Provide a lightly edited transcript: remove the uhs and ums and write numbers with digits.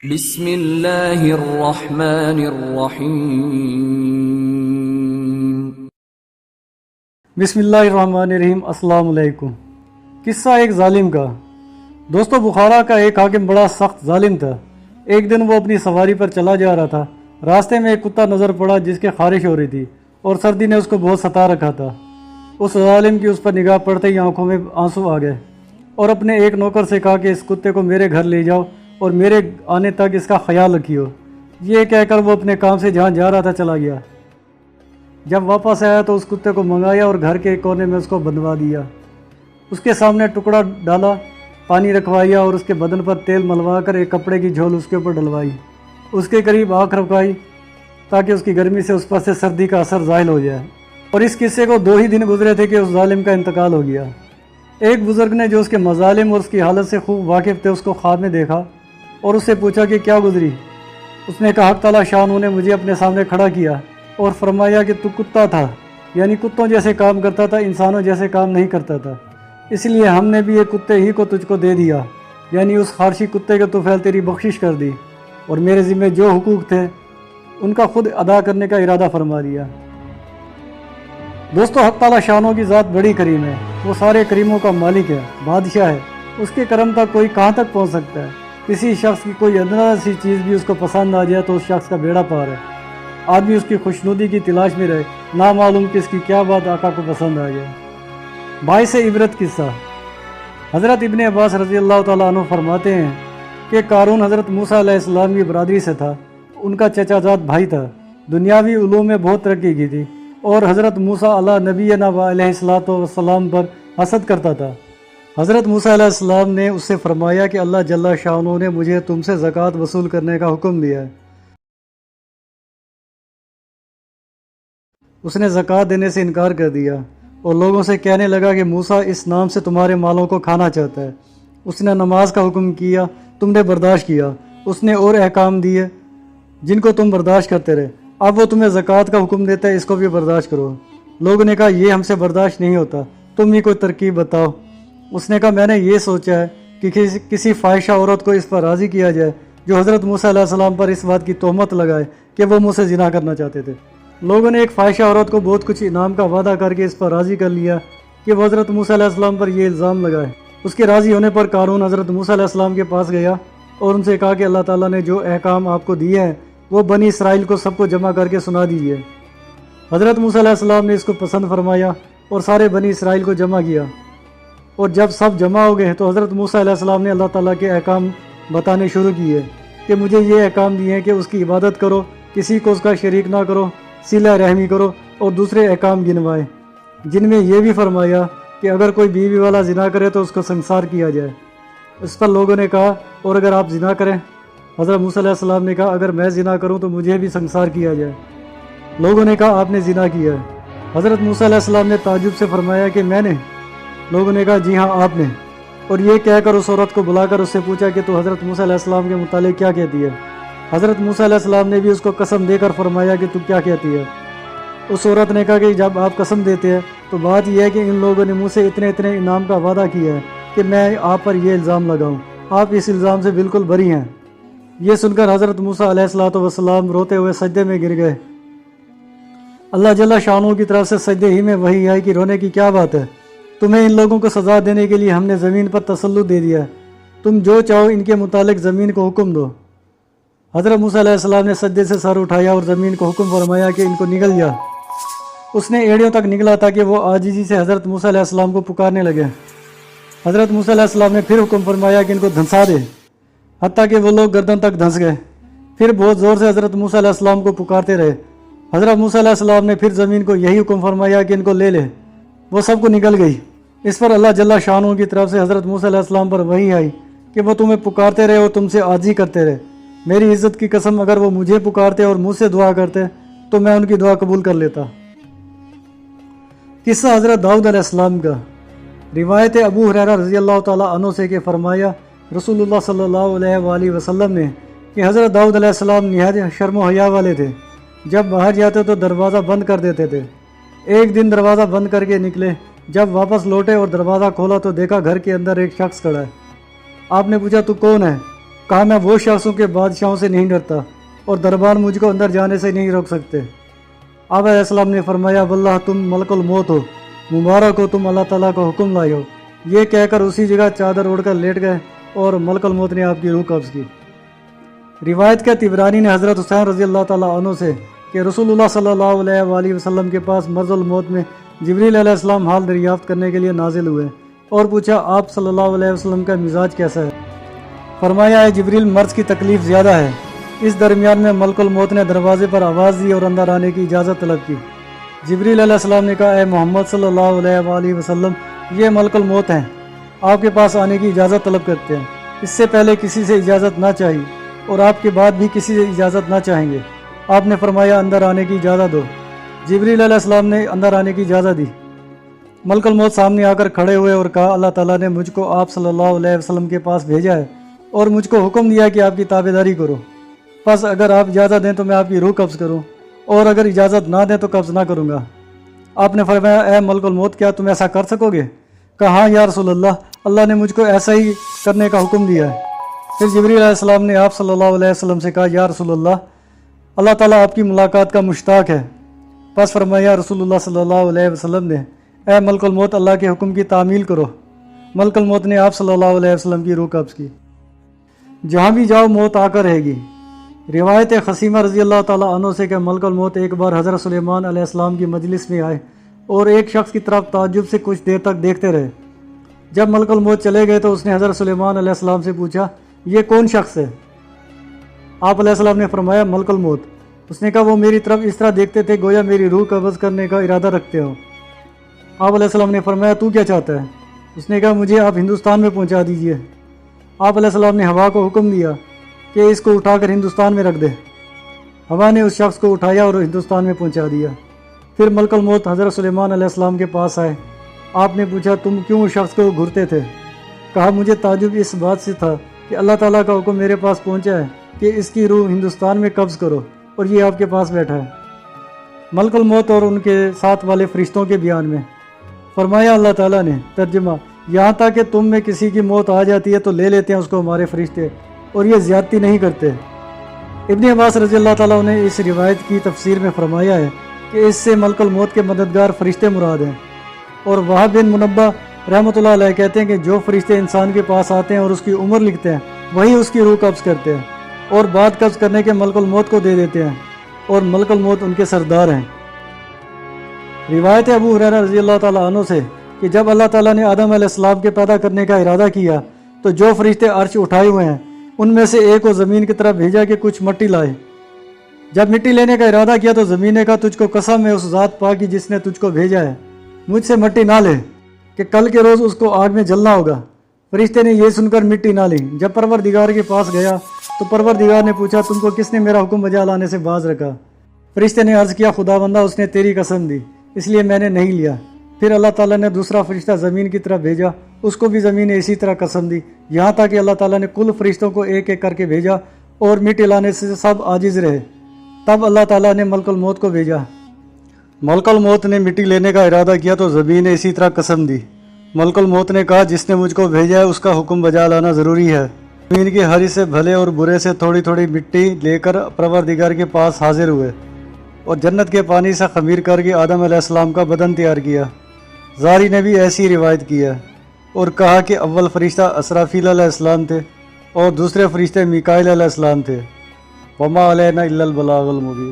بسم اللہ الرحمن الرحیم۔ بسم اللہ الرحمن الرحیم۔ السلام علیکم۔ قصہ ایک ظالم کا۔ دوستو، بخارا کا ایک حاکم بڑا سخت ظالم تھا۔ ایک دن وہ اپنی سواری پر چلا جا رہا تھا۔ راستے میں ایک کتا نظر پڑا جس کے خارش ہو رہی تھی اور سردی نے اس کو بہت ستا رکھا تھا۔ اس ظالم کی اس پر نگاہ پڑتے ہی آنکھوں میں آنسو آ گئے اور اپنے ایک نوکر سے کہا کہ اس کتے کو میرے گھر لے جاؤ اور میرے آنے تک اس کا خیال رکھیو۔ یہ کہہ کر وہ اپنے کام سے جہاں جا رہا تھا چلا گیا۔ جب واپس آیا تو اس کتے کو منگایا اور گھر کے کونے میں اس کو بندھوا دیا۔ اس کے سامنے ٹکڑا ڈالا، پانی رکھوایا اور اس کے بدن پر تیل ملوا کر ایک کپڑے کی جھول اس کے اوپر ڈلوائی۔ اس کے قریب آنکھ رکھوائی تاکہ اس کی گرمی سے اس پر سے سردی کا اثر ظاہر ہو جائے۔ اور اس قصے کو 2 ہی دن گزرے تھے کہ اس ظالم کا انتقال ہو گیا۔ ایک بزرگ نے جو اس کے مظالم اور اس کی حالت سے خوب واقف تھے اس کو خواب میں دیکھا اور اس سے پوچھا کہ کیا گزری۔ اس نے کہا، حق تعالیٰ شان نے مجھے اپنے سامنے کھڑا کیا اور فرمایا کہ تو کتا تھا، یعنی کتوں جیسے کام کرتا تھا، انسانوں جیسے کام نہیں کرتا تھا، اس لیے ہم نے بھی ایک کتے ہی کو تجھ کو دے دیا، یعنی اس خارشی کتے کے طفیل تیری بخشش کر دی اور میرے ذمہ جو حقوق تھے ان کا خود ادا کرنے کا ارادہ فرما دیا۔ دوستو، حق تعالیٰ شانوں کی ذات بڑی کریم ہے۔ وہ سارے کریموں کا مالک ہے، بادشاہ ہے۔ اس کے کرم تک کوئی کہاں تک پہنچ سکتا ہے؟ کسی شخص کی کوئی ادنا سی چیز بھی اس کو پسند آ جائے تو اس شخص کا بیڑا پار ہے۔ آدمی اس کی خوشنودی کی تلاش میں رہے، نامعلوم کہ اس کی کیا بات آقا کو پسند آ جائے۔ باعث عبرت قصہ۔ حضرت ابن عباس رضی اللہ تعالیٰ عنہ فرماتے ہیں کہ قارون حضرت موسیٰ علیہ السلام کی برادری سے تھا۔ ان کا چچا زاد بھائی تھا، دنیاوی علوم میں بہت ترقی کی تھی اور حضرت موسیٰ علیہ نبینا علیہ السلام پر حسد کرتا تھا۔ حضرت موسیٰ علیہ السلام نے اس سے فرمایا کہ اللہ جل شانہ نے مجھے تم سے زکوٰۃ وصول کرنے کا حکم دیا ہے۔ اس نے زکوٰۃ دینے سے انکار کر دیا اور لوگوں سے کہنے لگا کہ موسیٰ اس نام سے تمہارے مالوں کو کھانا چاہتا ہے۔ اس نے نماز کا حکم کیا، تم نے برداشت کیا۔ اس نے اور احکام دیے جن کو تم برداشت کرتے رہے۔ اب وہ تمہیں زکوٰۃ کا حکم دیتا ہے، اس کو بھی برداشت کرو۔ لوگوں نے کہا، یہ ہم سے برداشت نہیں ہوتا، تم ہی کوئی ترکیب بتاؤ۔ اس نے کہا، میں نے یہ سوچا ہے کہ کسی فاحشہ عورت کو اس پر راضی کیا جائے جو حضرت موسیٰ علیہ السلام پر اس بات کی تہمت لگائے کہ وہ مجھ سے زنا کرنا چاہتے تھے۔ لوگوں نے ایک فاحشہ عورت کو بہت کچھ انعام کا وعدہ کر کے اس پر راضی کر لیا کہ وہ حضرت موسیٰ علیہ السلام پر یہ الزام لگائے۔ اس کے راضی ہونے پر قارون حضرت موسیٰ علیہ السلام کے پاس گیا اور ان سے کہا کہ اللہ تعالیٰ نے جو احکام آپ کو دیے ہیں وہ بنی اسرائیل کو سب کو جمع کر کے سنا دیجیے۔ حضرت موسیٰ علیہ السلام نے اس کو پسند فرمایا اور سارے بنی اسرائیل کو جمع کیا، اور جب سب جمع ہو گئے تو حضرت موسیٰ علیہ السلام نے اللہ تعالیٰ کے احکام بتانے شروع کیے کہ مجھے یہ احکام دیے ہیں کہ اس کی عبادت کرو، کسی کو اس کا شریک نہ کرو، صلہ رحمی کرو، اور دوسرے احکام گنوائے جن میں یہ بھی فرمایا کہ اگر کوئی بیوی والا زنا کرے تو اس کو سنسار کیا جائے۔ اس پر لوگوں نے کہا، اور اگر آپ زنا کریں؟ حضرت موسیٰ علیہ السلام نے کہا، اگر میں زنا کروں تو مجھے بھی سنسار کیا جائے۔ لوگوں نے کہا، آپ نے زنا کیا ہے؟ حضرت موسیٰ علیہ السلام نے تعجب سے فرمایا کہ میں نے؟ لوگوں نے کہا، جی ہاں آپ نے۔ اور یہ کہہ کر اس عورت کو بلا کر اس سے پوچھا کہ تو حضرت موسیٰ علیہ السلام کے متعلق کیا کہتی ہے؟ حضرت موسیٰ علیہ السلام نے بھی اس کو قسم دے کر فرمایا کہ تو کیا کہتی ہے؟ اس عورت نے کہا کہ جب آپ قسم دیتے ہیں تو بات یہ ہے کہ ان لوگوں نے مجھ سے اتنے انعام کا وعدہ کیا ہے کہ میں آپ پر یہ الزام لگاؤں، آپ اس الزام سے بالکل بری ہیں۔ یہ سن کر حضرت موسیٰ علیہ السلام روتے ہوئے سجدے میں گر گئے۔ اللہ جل شانہ کی طرف سے سجدے ہی میں وحی آئی کہ رونے کی کیا بات ہے، تمہیں ان لوگوں کو سزا دینے کے لیے ہم نے زمین پر تسلط دے دیا ہے، تم جو چاہو ان کے متعلق زمین کو حکم دو۔ حضرت موسیٰ علیہ السلام نے سجدے سے سر اٹھایا اور زمین کو حکم فرمایا کہ ان کو نگل جا۔ اس نے ایڑیوں تک نگلا تاکہ وہ عاجزی سے حضرت موسیٰ علیہ السلام کو پکارنے لگے۔ حضرت موسیٰ علیہ السلام نے پھر حکم فرمایا کہ ان کو دھنسا دے، حتیٰ کہ وہ لوگ گردن تک دھنس گئے۔ پھر بہت زور سے حضرت موسیٰ علیہ السلام کو پکارتے رہے۔ حضرت موسیٰ علیہ السلام نے پھر زمین کو یہی حکم فرمایا کہ ان کو لے لے، وہ سب کو نگل گئی۔ اس پر اللہ جل شانہ کی طرف سے حضرت موسیٰ علیہ السلام پر وحی آئی کہ وہ تمہیں پکارتے رہے اور تم سے عاجزی کرتے رہے۔ میری عزت کی قسم، اگر وہ مجھے پکارتے اور مجھ سے دعا کرتے تو میں ان کی دعا قبول کر لیتا۔ قصہ حضرت داؤد علیہ السلام کا۔ روایت ابو ہریرہ رضی اللہ تعالیٰ عنہ سے کہ فرمایا رسول اللہ صلی اللہ علیہ وآلہ وسلم نے کہ حضرت داؤد علیہ السلام نہایت شرم و حیا والے تھے۔ جب باہر جاتے تو دروازہ بند کر دیتے تھے۔ ایک دن دروازہ بند کر کے نکلے، جب واپس لوٹے اور دروازہ کھولا تو دیکھا گھر کے اندر ایک شخص کھڑا ہے۔ آپ نے پوچھا، تو کون ہے؟ کہا میں وہ شخص ہوں کہ بادشاہوں سے نہیں ڈرتا اور دربار مجھ کو اندر جانے سے نہیں روک سکتے۔ آپ علیہ السلام نے فرمایا واللہ تم ملک الموت ہو، مبارک ہو تم اللہ تعالیٰ کا حکم لائے ہو۔ یہ کہہ کر اسی جگہ چادر اوڑھ کر لیٹ گئے اور ملک الموت نے آپ کی روح قبض کی۔ روایت کے طبرانی نے حضرت حسین رضی اللہ تعالیٰ عنہ سے کہ رسول اللہ صلی اللہ علیہ وآلہ وسلم کے پاس مرض الموت میں جبریل علیہ السلام حال دریافت کرنے کے لیے نازل ہوئے اور پوچھا آپ صلی اللہ علیہ وسلم کا مزاج کیسا ہے؟ فرمایا ہے جبریل مرض کی تکلیف زیادہ ہے۔ اس درمیان میں ملک الموت نے دروازے پر آواز دی اور اندر آنے کی اجازت طلب کی۔ جبریل علیہ السلام نے کہا اے محمد صلی اللہ علیہ وآلہ وسلم یہ ملک الموت ہیں، آپ کے پاس آنے کی اجازت طلب کرتے ہیں۔ اس سے پہلے کسی سے اجازت نہ چاہیے اور آپ کے بعد بھی کسی سے اجازت نہ چاہیں گے۔ آپ نے فرمایا اندر آنے کی اجازت دو۔ جبریل علیہ السلام نے اندر آنے کی اجازت دی۔ ملک الموت سامنے آ کر کھڑے ہوئے اور کہا اللہ تعالیٰ نے مجھ کو آپ صلی اللہ علیہ وسلم کے پاس بھیجا ہے اور مجھ کو حکم دیا کہ آپ کی تابعداری کرو، پس اگر آپ اجازت دیں تو میں آپ کی روح قبض کروں اور اگر اجازت نہ دیں تو قبض نہ کروں گا۔ آپ نے فرمایا اے ملک الموت کیا تم ایسا کر سکو گے؟ کہا ہاں یا رسول اللہ نے مجھ کو ایسا ہی کرنے کا حکم دیا ہے۔ پھر جبریل علیہ السلام نے آپ صلی اللہ علیہ وسلم سے کہا یا رسول اللہ تعالیٰ آپ کی ملاقات کا مشتاق ہے۔ پس فرمایا رسول اللہ صلی اللہ علیہ وسلم نے اے ملک الموت اللہ کے حکم کی تعمیل کرو۔ ملک الموت نے آپ صلی اللہ علیہ وسلم کی روح قبض کی۔ جہاں بھی جاؤ موت آ کر رہے گی۔ روایت خسیمہ رضی اللہ تعالیٰ عنہ سے کہ ملک الموت ایک بار حضرت سلیمان علیہ السلام کی مجلس میں آئے اور ایک شخص کی طرف تعجب سے کچھ دیر تک دیکھتے رہے۔ جب ملک الموت چلے گئے تو اس نے حضرت سلیمان علیہ السلام سے پوچھا یہ کون شخص ہے؟ آپ علیہ السلام نے فرمایا ملک الموت۔ اس نے کہا وہ میری طرف اس طرح دیکھتے تھے گویا میری روح قبض کرنے کا ارادہ رکھتے ہو۔ آپ علیہ السلام نے فرمایا تو کیا چاہتا ہے؟ اس نے کہا مجھے آپ ہندوستان میں پہنچا دیجئے۔ آپ علیہ السلام نے ہوا کو حکم دیا کہ اس کو اٹھا کر ہندوستان میں رکھ دے۔ ہوا نے اس شخص کو اٹھایا اور ہندوستان میں پہنچا دیا۔ پھر ملک الموت حضرت سلیمان علیہ السلام کے پاس آئے۔ آپ نے پوچھا تم کیوں اس شخص کو گھرتے تھے؟ کہا مجھے تعجب اس بات سے تھا کہ اللہ تعالیٰ کا حکم میرے پاس پہنچا ہے کہ اس کی روح ہندوستان میں قبض کرو اور یہ آپ کے پاس بیٹھا ہے۔ ملک الموت اور ان کے ساتھ والے فرشتوں کے بیان میں فرمایا اللہ تعالیٰ نے ترجمہ یہاں تک کہ تم میں کسی کی موت آ جاتی ہے تو لے لیتے ہیں اس کو ہمارے فرشتے اور یہ زیادتی نہیں کرتے۔ ابن عباس رضی اللہ تعالیٰ نے اس روایت کی تفسیر میں فرمایا ہے کہ اس سے ملک الموت کے مددگار فرشتے مراد ہیں، اور وہاب بن منبہ رحمۃ اللہ علیہ کہتے ہیں کہ جو فرشتے انسان کے پاس آتے ہیں اور اس کی عمر لکھتے ہیں وہی اس کی روح قبض کرتے ہیں اور بعد قبض کرنے کے ملک الموت کو دے دیتے ہیں اور ملک الموت ان کے سردار ہیں۔ روایت ابو ہریرہ رضی اللہ تعالیٰ عنہ سے کہ جب اللہ تعالیٰ نے آدم علیہ السلام کے پیدا کرنے کا ارادہ کیا تو جو فرشتے عرش اٹھائے ہوئے ہیں ان میں سے ایک کو زمین کی طرف بھیجا کہ کچھ مٹی لائے۔ جب مٹی لینے کا ارادہ کیا تو زمین نے کہا تجھ کو قسم ہے اس ذات پاک کی جس نے تجھ کو بھیجا ہے، مجھ سے مٹی نہ لے کہ کل کے روز اس کو آگ میں جلنا ہوگا۔ فرشتے نے یہ سن کر مٹی نہ لی۔ جب پروردگار کے پاس گیا تو پروردگار نے پوچھا تم کو کس نے میرا حکم بجا لانے سے باز رکھا؟ فرشتے نے عرض کیا خدا بندہ اس نے تیری قسم دی اس لیے میں نے نہیں لیا۔ پھر اللہ تعالیٰ نے دوسرا فرشتہ زمین کی طرف بھیجا، اس کو بھی زمین نے اسی طرح قسم دی، یہاں تک کہ اللہ تعالیٰ نے کل فرشتوں کو ایک ایک کر کے بھیجا اور مٹی لانے سے سب عاجز رہے۔ تب اللہ تعالیٰ نے ملک الموت کو بھیجا۔ ملک الموت نے مٹی لینے کا ارادہ کیا تو زمین نے اسی طرح قسم دی۔ ملک الموت نے کہا جس نے مجھ کو بھیجا ہے اس کا حکم بجا لانا ضروری ہے۔ زمین کے ہر حصے بھلے اور برے سے تھوڑی تھوڑی مٹی لے کر پروردگار کے پاس حاضر ہوئے اور جنت کے پانی سے خمیر کر کے آدم علیہ السلام کا بدن تیار کیا۔ زاری نے بھی ایسی روایت کی ہے اور کہا کہ اول فرشتہ اسرافیل علیہ السلام تھے اور دوسرے فرشتے میکائیل علیہ السلام تھے۔ وما علینا الا البلاغ المبین۔